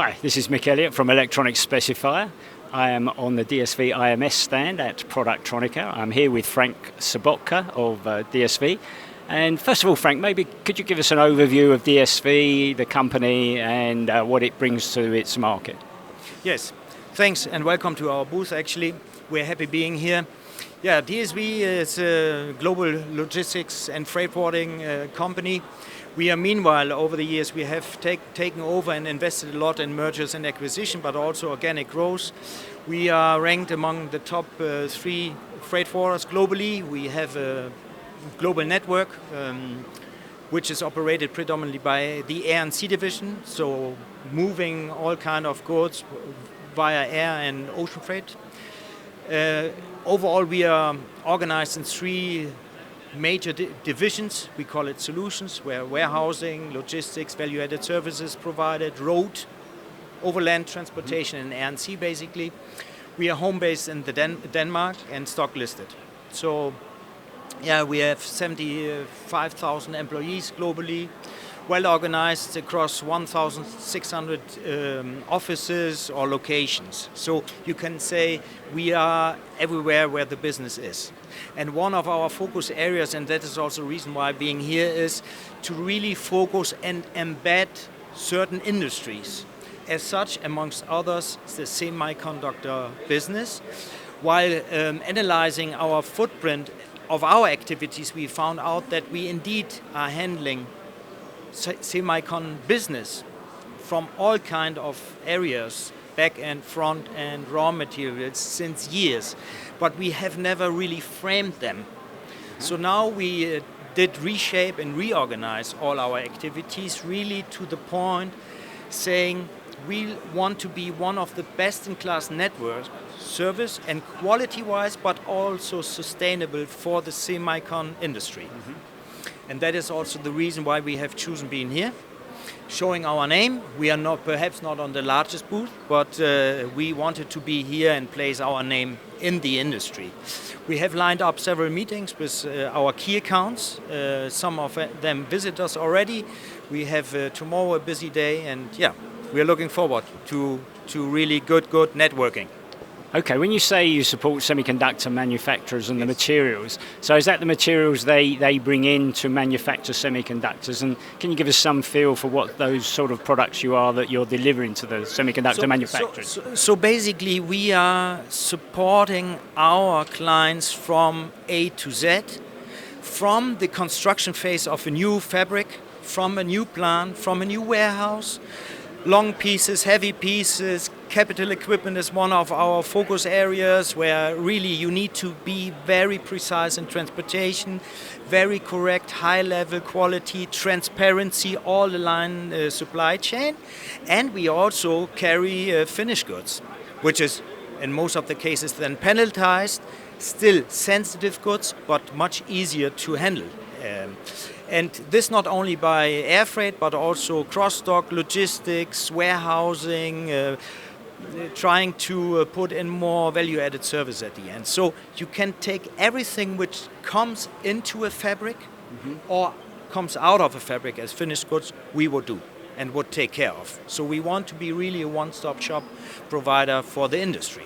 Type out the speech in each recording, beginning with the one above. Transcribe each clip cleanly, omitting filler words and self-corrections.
Hi, this is Mick Elliott from Electronics Specifier. I am on the DSV IMS stand at Productronica. I'm here with Frank Sobotka of DSV. And first of all, Frank, maybe could you give us an overview of DSV, the company, and what it brings to its market? Yes, thanks and welcome to our booth actually. We're happy being here. Yeah, DSV is a global logistics and freight forwarding company. We are meanwhile, over the years, we have taken over and invested a lot in mergers and acquisition, but also organic growth. We are ranked among the top 3 freight forwarders globally. We have a global network, which is operated predominantly by the Air and Sea division, so moving all kind of goods via air and ocean freight. Overall, we are organized in 3 major divisions. We call it solutions, where warehousing, logistics, value-added services provided, road, overland transportation, and air and sea basically. We are home-based in Denmark and stock listed. So, yeah, we have 75,000 employees globally, well organized across 1,600 offices or locations. So you can say we are everywhere where the business is. And one of our focus areas, and that is also the reason why being here, is to really focus and embed certain industries. As such, amongst others, the semiconductor business. While analyzing our footprint of our activities, we found out that we indeed are handling semicon business from all kind of areas, back and front and raw materials, since years, but we have never really framed them. So now we did reshape and reorganize all our activities really to the point saying we want to be one of the best-in-class network service and quality-wise, but also sustainable for the semicon industry. And that is also the reason why we have chosen being here, showing our name. We are perhaps not on the largest booth, but we wanted to be here and place our name in the industry. We have lined up several meetings with our key accounts. Some of them visit us already. We have tomorrow a busy day, and yeah, we are looking forward to really good networking. Okay, when you say you support semiconductor manufacturers and the materials, so is that the materials they bring in to manufacture semiconductors? And can you give us some feel for what those sort of products you are that you're delivering to the semiconductor manufacturers? So basically we are supporting our clients from A to Z, from the construction phase of a new fabric, from a new plant, from a new warehouse. Long pieces, heavy pieces, capital equipment is one of our focus areas where really you need to be very precise in transportation, very correct, high level quality, transparency, all align supply chain. And we also carry finished goods, which is in most of the cases then pelletized, still sensitive goods, but much easier to handle. And this not only by air freight, but also cross-dock, logistics, warehousing, trying to put in more value-added service at the end. So you can take everything which comes into a fabric or comes out of a fabric as finished goods, we would do and would take care of. So we want to be really a one-stop shop provider for the industry.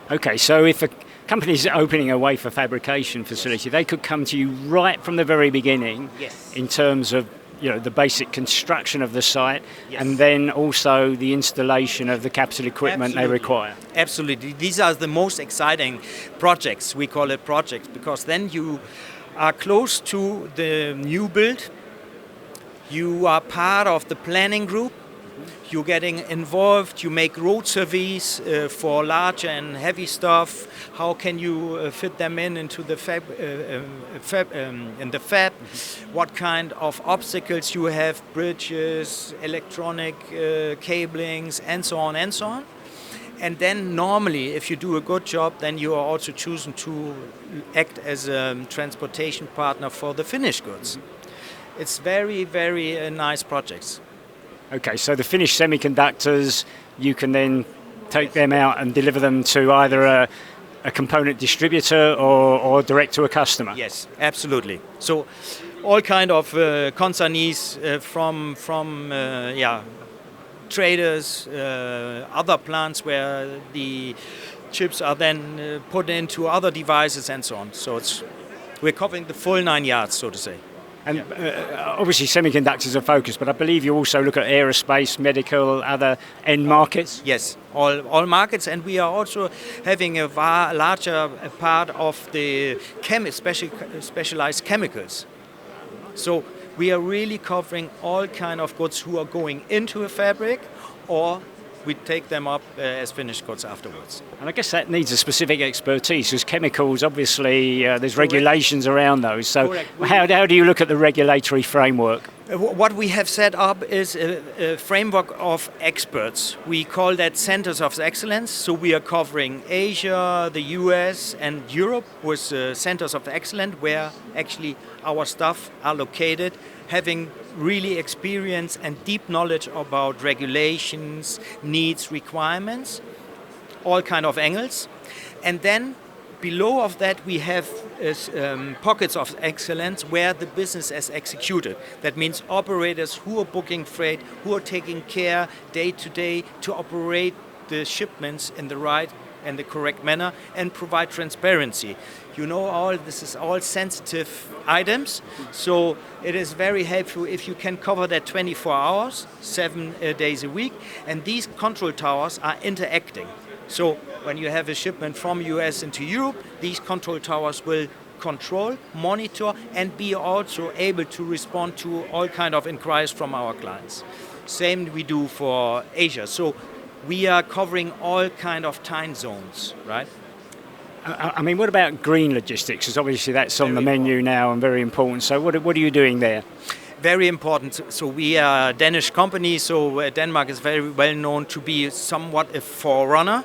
Okay, so if a company's opening a wafer fabrication facility, they could come to you right from the very beginning in terms of the basic construction of the site and then also the installation of the capital equipment they require. Absolutely. These are the most exciting projects. We call it projects because then you are close to the new build. You are part of the planning group. You're getting involved, you make road surveys for large and heavy stuff. How can you fit them into the fab? What kind of obstacles you have, bridges, electronic cablings, and so on and so on. And then normally, if you do a good job, then you are also chosen to act as a transportation partner for the finished goods. It's very, very nice projects. Okay, so the finished semiconductors, you can then take them out and deliver them to either a component distributor or direct to a customer? Yes, absolutely. So all kind of concernees from traders, other plants where the chips are then put into other devices and so on. So we're covering the full 9 yards, so to say. And obviously semiconductors are focused, but I believe you also look at aerospace, medical, other end markets? Yes, all markets, and we are also having a larger part of the specialized chemicals. So we are really covering all kind of goods who are going into a fabric, or we take them up as finished goods afterwards. And I guess that needs a specific expertise, because chemicals, obviously, there's regulations around those. So how do you look at the regulatory framework? What we have set up is a framework of experts. We call that centers of excellence. So we are covering Asia, the US, and Europe with centers of excellence, where actually our staff are located, having really experience and deep knowledge about regulations, needs, requirements, all kind of angles. And then below of that we have pockets of excellence where the business is executed. That means operators who are booking freight, who are taking care day to day to operate the shipments in the right and the correct manner and provide transparency. You know, this is all sensitive items, so it is very helpful if you can cover that 24 hours, 7 days a week, and these control towers are interacting. So when you have a shipment from US into Europe, these control towers will control, monitor, and be also able to respond to all kind of inquiries from our clients. Same we do for Asia. So we are covering all kind of time zones, right? I mean, what about green logistics? Because obviously that's on the menu now and very important. So what are you doing there? Very important. So we are a Danish company, so Denmark is very well known to be somewhat a forerunner.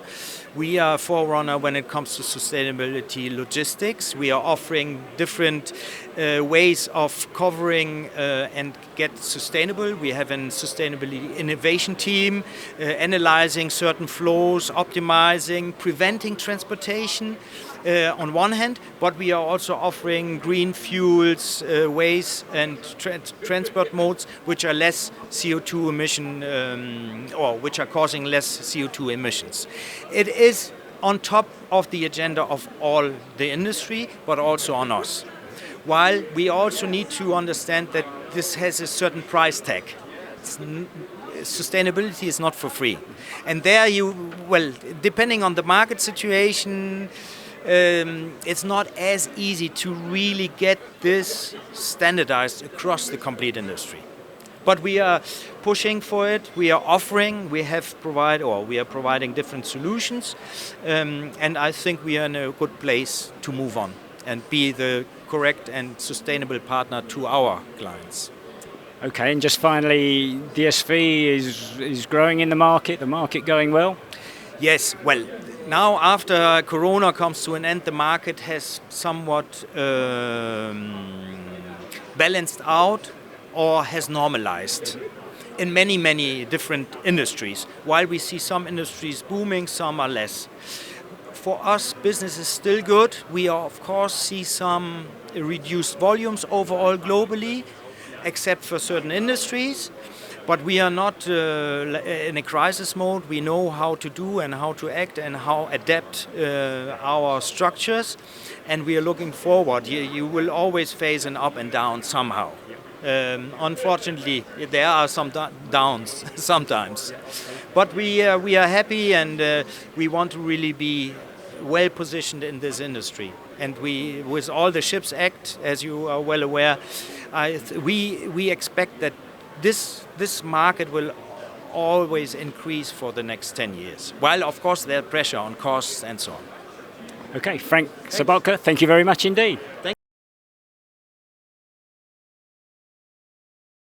We are a forerunner when it comes to sustainability logistics. We are offering different ways of covering and get sustainable. We have a sustainability innovation team, analyzing certain flows, optimizing, preventing transportation on one hand, but we are also offering green fuels, ways and transport modes which are less CO2 emission or which are causing less CO2 emissions. It is on top of the agenda of all the industry, but also on us. While we also need to understand that this has a certain price tag. Sustainability is not for free. And there depending on the market situation, it's not as easy to really get this standardized across the complete industry. But we are pushing for it. We are offering. We are providing different solutions, and I think we are in a good place to move on and be the correct and sustainable partner to our clients. Okay, and just finally, DSV is growing in the market going well? Yes, well, now after Corona comes to an end, the market has somewhat balanced out or has normalized in many different industries. While we see some industries booming, some are less. For us, business is still good. We of course see some reduced volumes overall globally, except for certain industries. But we are not in a crisis mode. We know how to do and how to act and how adapt our structures. And we are looking forward. You will always face an up and down somehow. Unfortunately, there are some downs sometimes. But we are happy, and we want to really be well positioned in this industry. And we, with all the Ships Act, as you are well aware, we expect that this market will always increase for the next 10 years. While of course there's pressure on costs and so on. Okay, Frank Sobotka, thank you very much indeed.